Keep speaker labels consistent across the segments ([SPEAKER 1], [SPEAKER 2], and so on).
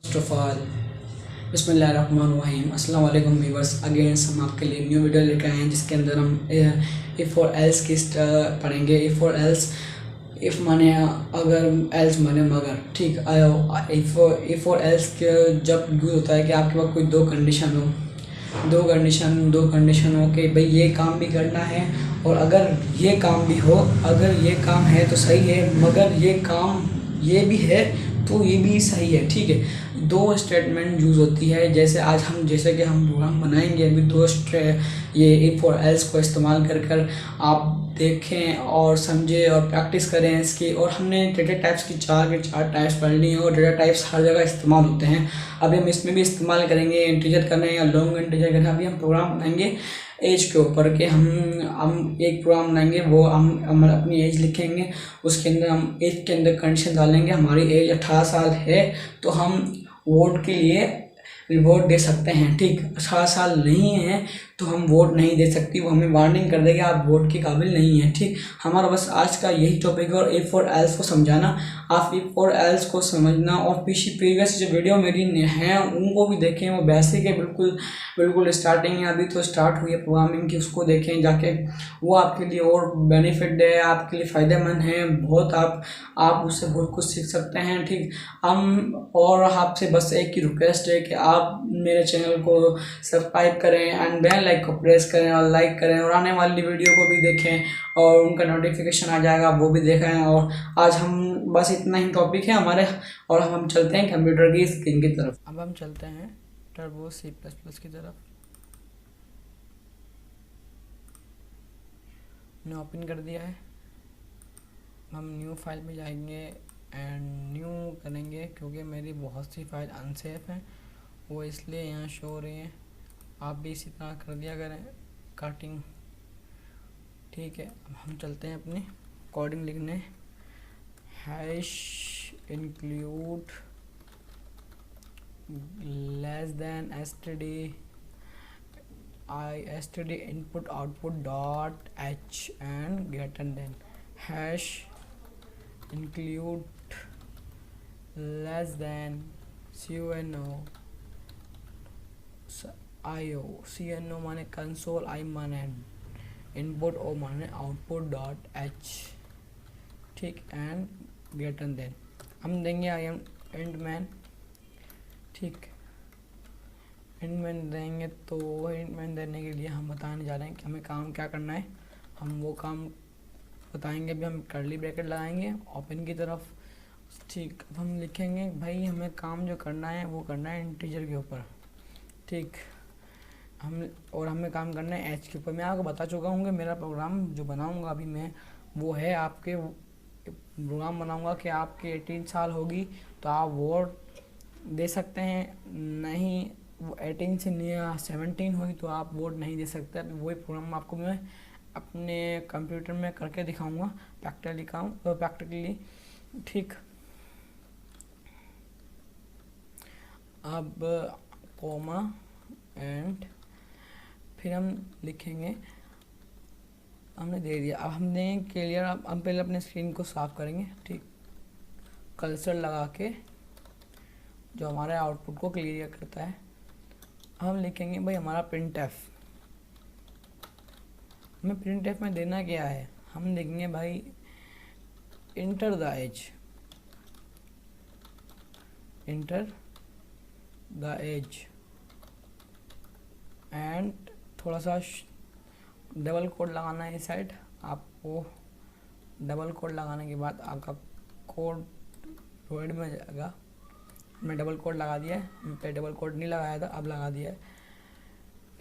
[SPEAKER 1] First of all बिस्मिल्लाहिर्रहमानिर्रहीम अस्सलाम वालेकुम व्यूअर्स। अगेन हम आपके लिए न्यू वीडियो लेकर आए हैं जिसके अंदर हम ए फॉर एल्स की पढ़ेंगे। ए फॉर एल्स, इफ़ माने अगर, एल्स माने मगर। ठीक, ए फॉर एल्स के जब यूज़ होता है कि आपके पास कोई दो कंडीशन हो कि भाई ये काम भी करना है और अगर ये काम भी हो, अगर ये काम है तो सही है, मगर ये काम ये भी है तो ये भी सही है। ठीक है, दो स्टेटमेंट यूज़ होती है। जैसे आज हम कि हम प्रोग्राम बनाएंगे अभी ये इफ़ और एल्स को इस्तेमाल कर आप देखें और समझें और प्रैक्टिस करें इसकी। और हमने डेटा टाइप्स की चार टाइप्स पढ़ ली हैं और डेटा टाइप्स हर जगह इस्तेमाल होते हैं। अभी हम इसमें भी इस्तेमाल करेंगे, इंटीजर करना है या लॉन्ग इंटीजर करना है। अभी हम प्रोग्राम बनाएंगे एज के ऊपर कि हम एक प्रोग्राम बनाएंगे, वो हम अपनी एज लिखेंगे, उसके अंदर हम एज के अंदर कंडीशन डालेंगे। हमारी एज 18 साल है तो हम वोट के लिए वोट दे सकते हैं। ठीक, 18 साल नहीं है तो हम वोट नहीं दे सकती, वो हमें वार्निंग कर देगी आप वोट के काबिल नहीं हैं। ठीक, हमारा बस आज का यही टॉपिक है और ए फॉर एल्स को समझाना, आप ए फॉर एल्स को समझना। और प्रीवियस जो वीडियो मेरी हैं उनको भी देखें, वो बेसिक है, बिल्कुल स्टार्टिंग है, अभी तो स्टार्ट हुई है प्रोग्रामिंग की, उसको देखें जाके, वो आपके लिए और बेनिफिट है, आपके लिए फ़ायदेमंद है बहुत। आप उससे बहुत कुछ सीख सकते हैं। ठीक, और आपसे बस एक ही रिक्वेस्ट है कि आप मेरे चैनल को सब्सक्राइब करें एंड बेल लाइक को प्रेस करें और लाइक करें और आने वाली वीडियो को भी देखें और उनका नोटिफिकेशन आ जाएगा, वो भी देखें। और आज हम बस इतना ही टॉपिक है हमारे, और हम चलते हैं कंप्यूटर की स्क्रीन की तरफ। अब हम चलते हैं टर्बो C++ की तरफ। मैंने ओपन कर दिया है, हम न्यू फाइल में जाएंगे एंड न्यू करेंगे क्योंकि मेरी बहुत सी फाइल अनसेफ हैं, वो इसलिए यहाँ शो हो रही हैं। आप भी इसी तरह कर दिया करें कटिंग। ठीक है, अब हम चलते हैं अपनी कोडिंग लिखने। Hash include less than std input output dot h and greater than hash include less than cno माने कंसोल, i माने इनपुट, o माने आउटपुट डॉट h। ठीक, एंड ग्रेटर देन हम देंगे आई एम एंड मैन। ठीक, and man देंगे तो and man देने के लिए हम बताने जा रहे हैं कि हमें काम क्या करना है। हम वो काम बताएंगे, भी हम कर्ली ब्रैकेट लगाएंगे ओपन की तरफ। ठीक, अब हम लिखेंगे भाई हमें काम जो करना है वो करना है इंटीजर के ऊपर। ठीक, हमें काम करना है एच के ऊपर। मैं आपको बता चुका हूँ कि मेरा प्रोग्राम जो बनाऊँगा अभी मैं, वो है आपके प्रोग्राम बनाऊँगा कि आपके 18 साल होगी तो आप वोट दे सकते हैं, नहीं वो 18 से नहीं 17 हुई तो आप वोट नहीं दे सकते। वही प्रोग्राम आपको मैं अपने कंप्यूटर में करके दिखाऊंगा प्रैक्टिकली। ठीक, अब कॉमा एंड फिर हम लिखेंगे, हमने दे दिया। अब हम देंगे क्लियर। अब हम पहले अपने स्क्रीन को साफ करेंगे। ठीक, कर्सर लगा के जो हमारे आउटपुट को क्लियर करता है। हम लिखेंगे भाई हमारा printf। हमें printf में देना क्या है, हम लिखेंगे भाई इंटर द एज एंड थोड़ा सा डबल कोड लगाना है इस साइड। आपको डबल कोड लगाने के बाद आपका कोड वर्ड में जाएगा। मैं डबल कोड लगा दिया है, पहले डबल कोड नहीं लगाया था, अब लगा दिया है।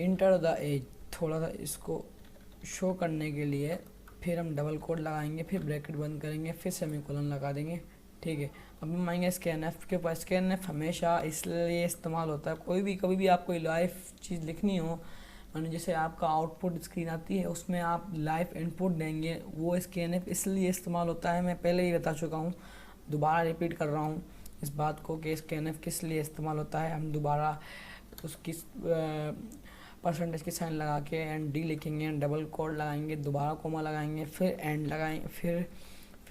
[SPEAKER 1] इंटर द एज, थोड़ा सा इसको शो करने के लिए फिर हम डबल कोड लगाएंगे, फिर ब्रैकेट बंद करेंगे, फिर सेमीकोलन लगा देंगे। ठीक है, अब हम आएंगे स्कैनएफ के ऊपर। स्कैनएफ हमेशा इसलिए इस्तेमाल होता है, कभी भी आपको लाइव चीज़ लिखनी हो, माने जैसे आपका आउटपुट स्क्रीन आती है उसमें आप लाइव इनपुट देंगे, वो स्कैनएफ इसलिए इस्तेमाल होता है। मैं पहले ही बता चुका हूँ, दोबारा रिपीट कर रहा हूँ इस बात को कि स्कैनएफ किस लिए इस्तेमाल होता है। हम दोबारा उसकी परसेंटेज की साइन लगा के एंड डी लिखेंगे, डबल कोड लगाएंगे, दोबारा कोमा लगाएंगे, फिर एंड लगाएंगे, फिर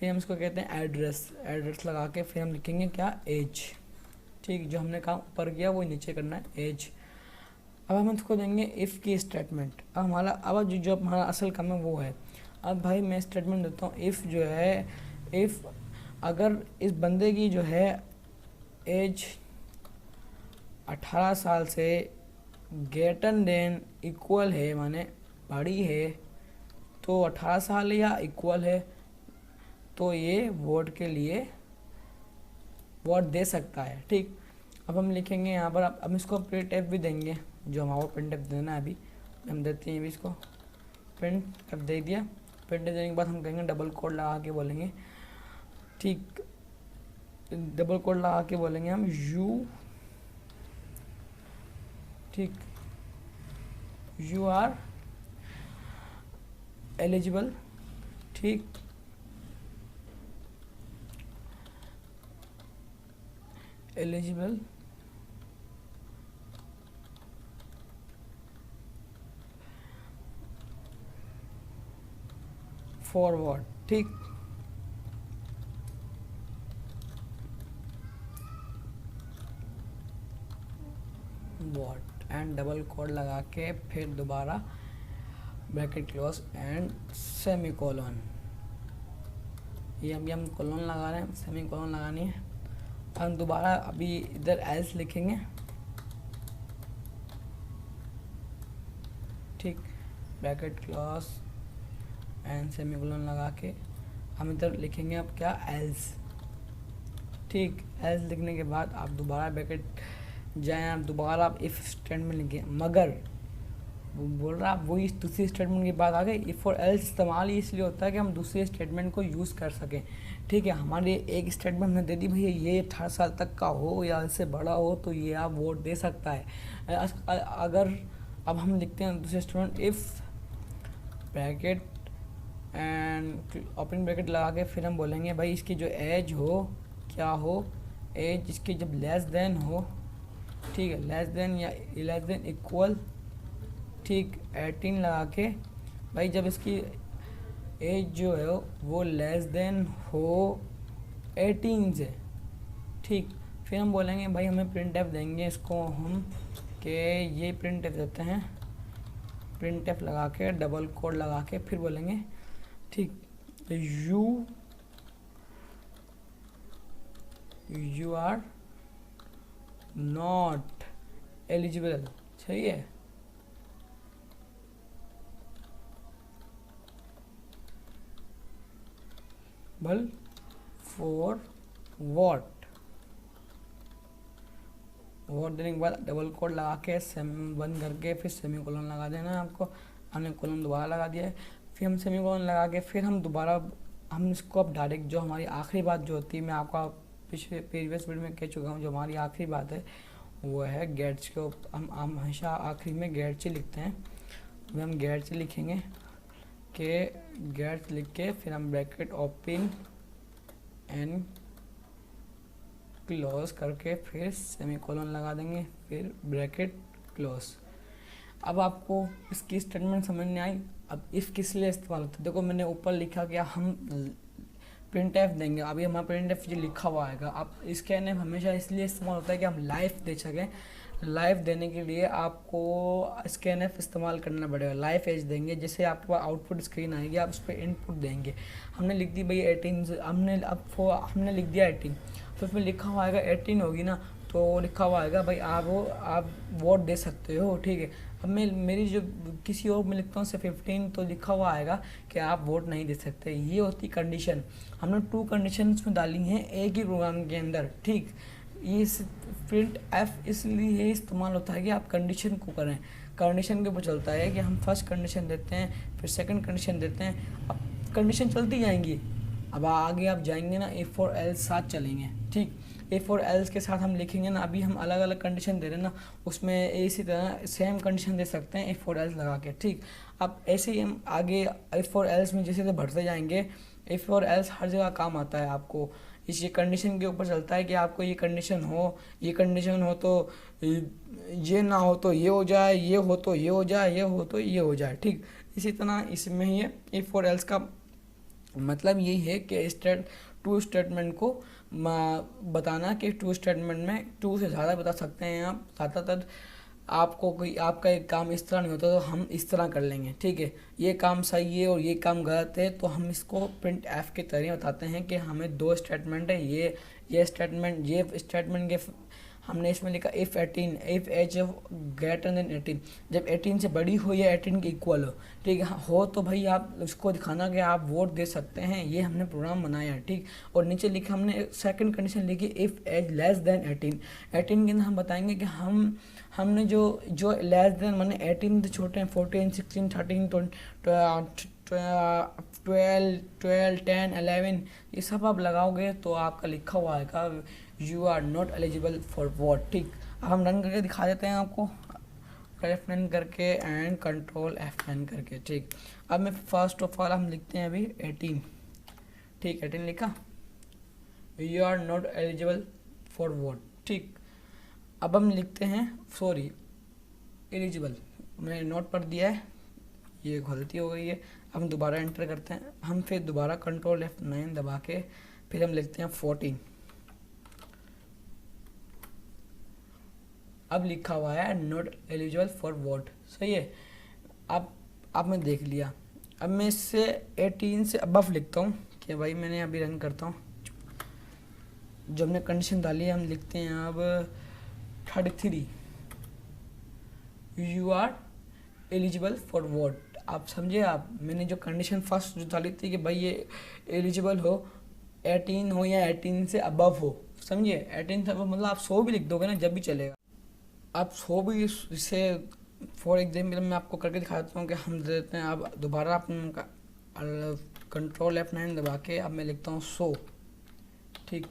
[SPEAKER 1] हम इसको कहते हैं एड्रेस लगा के फिर हम लिखेंगे क्या, एज। ठीक, जो हमने काम ऊपर किया वो नीचे करना है, एज। अब हम इसको देंगे इफ़ की स्टेटमेंट। अब हमारा अब जो हमारा असल काम है वो है, अब भाई मैं स्टेटमेंट देता हूँ, इफ़ जो है, इफ़ अगर इस बंदे की जो है एज 18 साल से ग्रेटर देन इक्वल है, माने बड़ी है, तो 18 साल या इक्वल है तो ये वोट के लिए वोट दे सकता है। ठीक, अब हम लिखेंगे यहाँ पर, अब इसको प्रिंट एफ भी देंगे, जो हमारा प्रिंट एफ देना है अभी हम देते हैं, अभी इसको प्रिंट एफ दे दिया। प्रिंट देने के बाद हम कहेंगे डबल कोड लगा के बोलेंगे, ठीक, डबल कोड लगा के बोलेंगे हम यू, ठीक, यू आर एलिजिबल, ठीक, एलिजिबल फॉर वॉट, ठीक, वॉट एंड डबल कोड लगा के फिर दोबारा bracket close and semi colon, ये अभी हम कोलन लगा रहे हैं, सेमी कोलन लगानी है। हम दोबारा अभी इधर एल्स लिखेंगे, ठीक, bracket close and semi colon लगा के हम इधर लिखेंगे अब क्या, एल्स, ठीक। एल्स लिखने के बाद आप दोबारा ब्रैकेट जाएँ, आप दोबारा आप इफ़ स्टेटमेंट लिखें, मगर बोल रहा आप वही दूसरी स्टेटमेंट की बात आ गई। इफ़ और एल्स इस्तेमाल इसलिए होता है कि हम दूसरे स्टेटमेंट को यूज़ कर सकें, ठीक है। हमारे एक स्टेटमेंट हमने दे दी, भैया ये 18 साल तक का हो या इससे बड़ा हो तो ये आप वोट दे सकता है। अगर अब हम लिखते हैं दूसरे statement, if bracket and opening bracket लगा के फिर हम बोलेंगे भाई इसकी जो एज हो, क्या हो, एज इसकी जब लेस देन हो, ठीक है, लेस देन या लेस देन इक्वल, ठीक, 18 लगा के भाई जब इसकी एज जो है वो लेस देन हो 18 से, ठीक। फिर हम बोलेंगे भाई हमें प्रिंट एफ देंगे इसको हम, कि ये प्रिंट एफ देते हैं, प्रिंट एफ लगा के डबल कोड लगा के फिर बोलेंगे, ठीक, यू आर नॉट एलिजिबल, सही है, बल फॉर वॉट, वॉट देने के बाद डबल कोड लगा के सेम बंद करके फिर सेमी कोलन लगा देना है आपको। हमने कोलन दोबारा लगा दिया है, फिर हम सेमी कोलन लगा के फिर हम दोबारा हम इसको अब डायरेक्ट जो हमारी आखिरी बात जो होती है, मैं आपका पिछले प्रीवियस वीडियो में कह चुका हूँ, जो हमारी आखिरी बात है वो है गेट्स के हम हमेशा आखिरी में गेट से लिखते हैं, वह हम गेट से लिखेंगे कि गेट्स लिख के फिर हम ब्रैकेट ओपन एंड क्लोज करके फिर सेमीकोलन लगा देंगे, फिर ब्रैकेट क्लोज। अब आपको इसकी स्टेटमेंट समझ में आई। अब इफ़ किस लिए इस्तेमाल होता है, देखो मैंने ऊपर लिखा कि हम प्रिंट एफ देंगे, अभी हमारा प्रिंट एफ जो लिखा हुआ आएगा। अब इसके एफ हमेशा इसलिए इस्तेमाल होता है कि हम लाइव दे सकें। लाइव देने के लिए आपको स्कैन एफ इस्तेमाल करना पड़ेगा। लाइव एज देंगे, जैसे आपको आउटपुट स्क्रीन आएगी, आप उस पर इनपुट देंगे। हमने लिख दी भाई 18, हमने लिख दिया 18, तो उसमें लिखा हुआ आएगा 18 होगी ना, तो लिखा हुआ आएगा भाई आप वोट दे सकते हो, ठीक है। अब मैं मेरी जो किसी और में लिखता हूँ से 15, तो लिखा हुआ आएगा कि आप वोट नहीं दे सकते। ये होती कंडीशन। हमने 2 कंडीशन में डाली हैं एक ही प्रोग्राम के अंदर, ठीक। ये प्रिंट एफ इसलिए इस्तेमाल होता है कि आप कंडीशन को करें, कंडीशन के ऊपर चलता है कि हम फर्स्ट कंडीशन देते हैं, फिर सेकंड कंडीशन देते हैं, अब कंडीशन चलती जाएंगी। अब आगे आप जाएंगे ना, इफ़ और एल्स साथ चलेंगे, ठीक। इफ़ और एल्स के साथ हम लिखेंगे ना, अभी हम अलग अलग कंडीशन दे रहे हैं ना, उसमें इसी तरह सेम कंडीशन दे सकते हैं इफ़ और एल्स लगा के, ठीक। अब ऐसे ही हम आगे इफ़ और एल्स में जैसे जैसे बढ़ते जाएंगे, इफ़ और एल्स हर जगह काम आता है आपको। इस ये कंडीशन के ऊपर चलता है कि आपको ये कंडीशन हो तो ये ना हो तो ये हो जाए, ये हो तो ये हो जाए, ये हो तो ये हो जाए, ठीक। इसी तरह इसमें ये इफ़ और एल्स का मतलब यही है कि 2 स्टेटमेंट को बताना कि ट्रू स्टेटमेंट में 2 से ज़्यादा बता सकते हैं आप। ज़्यादातर आपको कोई आपका एक काम इस तरह नहीं होता तो हम इस तरह कर लेंगे, ठीक है। ये काम सही है और ये काम गलत है तो हम इसको प्रिंट एफ के तरीके बताते हैं कि हमें 2 स्टेटमेंट है, ये स्टेटमेंट के हमने इसमें लिखा if 18 if age greater than 18, जब 18 से बड़ी हो या 18 के इक्वल हो, ठीक है। हो तो भाई आप उसको दिखाना कि आप वोट दे सकते हैं, ये हमने प्रोग्राम बनाया है, ठीक। और नीचे लिखा हमने सेकंड कंडीशन लिखी इफ़ एज लेस देन 18 के अंदर हम बताएंगे कि हमने जो लेस देन माने 18 से छोटे हैं, 14 16 13 12 10 11 ये सब आप लगाओगे तो आपका लिखा हुआ आएगा you are not eligible for vote, ठीक। अब हम रन करके दिखा देते हैं आपको, F9 करके एंड कंट्रोल F9 करके, ठीक। अब मैं फर्स्ट ऑफ ऑल हम लिखते हैं अभी 18, ठीक। 18 लिखा, you are not eligible for vote, ठीक। अब हम लिखते हैं सॉरी एलिजिबल, मैंने नोट पर दिया है, ये गलती हो गई है। अब हम दोबारा एंटर करते हैं, हम फिर दोबारा कंट्रोल F9 दबा के फिर हम लिखते हैं 14। अब लिखा हुआ है नॉट एलिजिबल फॉर वोट, सही है। अब आपने देख लिया। अब मैं इससे 18 से अबव लिखता हूँ कि भाई मैंने अभी रन करता हूँ, जो हमने कंडीशन डाली है हम लिखते हैं अब 33 you are eligible for vote. आप समझे, आप मैंने जो कंडीशन फर्स्ट जो डाली थी कि भाई ये एलिजिबल हो 18 हो या 18 से अबव हो, समझिए 18 से अबव मतलब आप 100 भी लिख दोगे ना जब भी चलेगा। आप 100 भी इसे फॉर एग्जाम्पल मैं आपको करके दिखा देता हूँ कि हम दे देते हैं। अब दोबारा अपन कंट्रोल F9 दबा के अब मैं लिखता हूँ 100, ठीक।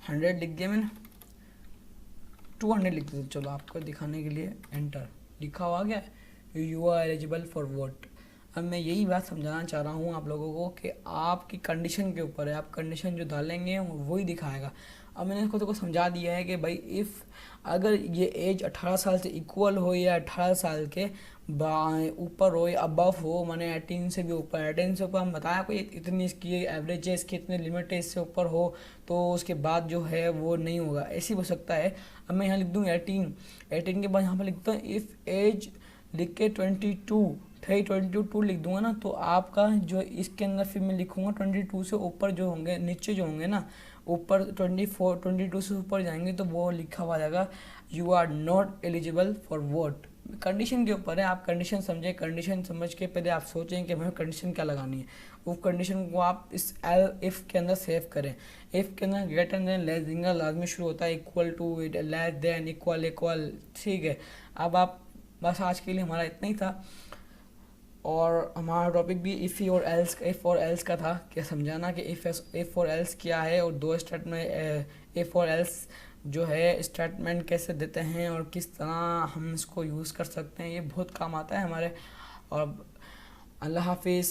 [SPEAKER 1] 100 लिख दिया मैंने, 200 लिख देते चलो आपको दिखाने के लिए, एंटर लिखा हुआ गया you are eligible for vote. अब मैं यही बात समझाना चाह रहा हूँ आप लोगों को कि आपकी कंडीशन के ऊपर है, आप कंडीशन जो डालेंगे वही दिखाएगा। अब मैंने इसको तो समझा दिया है कि भाई इफ़ अगर ये एज 18 साल से इक्वल हो या 18 साल के ऊपर हो या अबव हो, माने 18 से भी ऊपर, 18 से ऊपर हम बताया कोई इतनी इसकी एवरेज है, इसकी इतनी लिमिट है, इससे ऊपर हो तो उसके बाद जो है वो नहीं होगा, ऐसे हो सकता है। अब मैं यहाँ लिख दूँ 18 के बाद यहाँ पर लिखता हूँ इफ़ एज लिख के 22 लिख दूंगा ना, तो आपका जो इसके अंदर फिर मैं लिखूंगा 22 से ऊपर जो होंगे, नीचे जो होंगे ना ऊपर 22 से ऊपर जाएंगे तो वो लिखा हुआ जाएगा you are not eligible for vote. Condition के ऊपर है, आप कंडीशन समझे, कंडीशन समझ के पहले आप सोचें कि हमें कंडीशन क्या लगानी है, वो कंडीशन को आप इस इफ़ के अंदर सेव करें। इफ़ के अंदर ग्रेटर देन लेस देन लाजमी शुरू होता है, equal to less than equal, ठीक है। अब आप बस आज के लिए हमारा इतना ही था, और हमारा टॉपिक भी इफ़ और एल्स का था कि समझाना कि इफ़ और एल्स क्या है और 2 स्टेटमेंट इफ़ और एल्स जो है स्टेटमेंट कैसे देते हैं और किस तरह हम इसको यूज़ कर सकते हैं, ये बहुत काम आता है हमारे। और अल्लाह हाफिज़।